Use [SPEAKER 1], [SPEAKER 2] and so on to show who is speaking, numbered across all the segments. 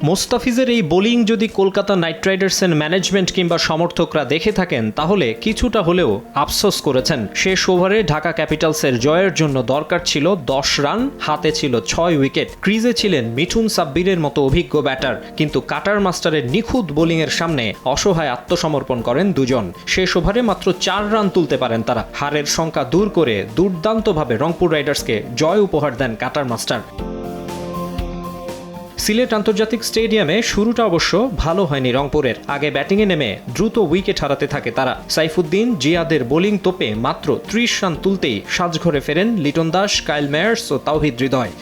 [SPEAKER 1] মোস্তাফিজের এই বোলিং যদি কলকাতা নাইট রাইডার্সের ম্যানেজমেন্ট কিংবা সমর্থকরা দেখে থাকেন তাহলে কিছুটা হলেও আফসোস করেছেন। শেষ ওভারে ঢাকা ক্যাপিটালসের জয়ের জন্য দরকার ছিল 10 রান, হাতে ছিল 6 উইকেট। ক্রিজে ছিলেন মিঠুন সাব্বিরের মতো অভিজ্ঞ ব্যাটার, কিন্তু কাটার মাস্টারের নিখুঁত বোলিংয়ের সামনে অসহায় আত্মসমর্পণ করেন দুজন। শেষ ওভারে মাত্র 4 রান তুলতে পারেন তারা। হারের শঙ্কা দূর করে দুর্দান্তভাবে রংপুর রাইডার্সকে জয় উপহার দেন কাটার মাস্টার। সিলেট আন্তর্জাতিক স্টেডিয়ামে শুরুটা অবশ্য ভালো হয়নি রংপুরের। আগে ব্যাটিংয়ে নেমে দ্রুত উইকেট হারাতে থাকে তারা। সাইফুদ্দিন, জিয়াদের বোলিং তোপে মাত্র 30 রান তুলতেই সাজঘরে ফেরেন লিটন দাস, কাইল মেয়ার্স ও তাওহিদ হৃদয়।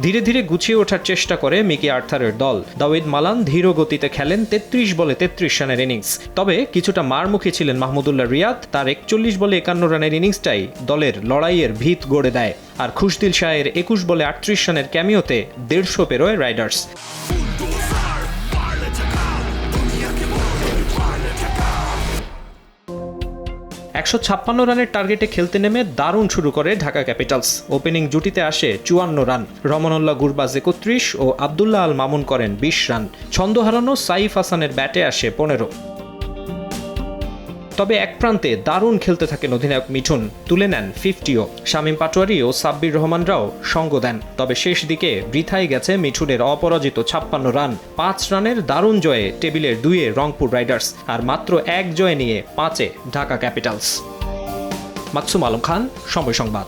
[SPEAKER 1] ধীরে ধীরে গুছিয়ে ওঠার চেষ্টা করে মিকি আর্থারের দল। দাউদ মালান ধীর গতিতে খেলেন 33 বলে 33 রানের ইনিংস। তবে কিছুটা মারমুখী ছিলেন মাহমুদুল্লাহ রিয়াদ। তার 41 বলে 51 রানের ইনিংসটাই দলের লড়াইয়ের ভিত গড়ে দেয়। আর খুশদিল শাহের 21 বলে 38 রানের ক্যামিওতে 150 পেরোয় রাইডার্স। 156 রানের টার্গেটে খেলতে নেমে দারুণ শুরু করে ঢাকা ক্যাপিটালস। ওপেনিং জুটিতে আসে 54 রান। রমনুল্লাহ গুরবাজ 31 ও আবদুল্লাহ আল মামুন করেন 20 রান। ছন্দ হারানো সাইফ হাসানের ব্যাটে আসে 15। তবে এক প্রান্তে দারুণ খেলতে থাকেন অধিনায়ক মিঠুন, তুলে নেন 50ও। শামীম পাটোয়ারি ও সাব্বির রহমানরাও সঙ্গ দেন। তবে শেষ দিকে বৃথায় গেছে মিঠুনের অপরাজিত 56 রান। 5 রানের দারুণ জয়ে টেবিলের 2-এ রংপুর রাইডার্স, আর মাত্র 1 জয় নিয়ে 5-এ ঢাকা ক্যাপিটালস। মাকসুম আলম খান, সময় সংবাদ।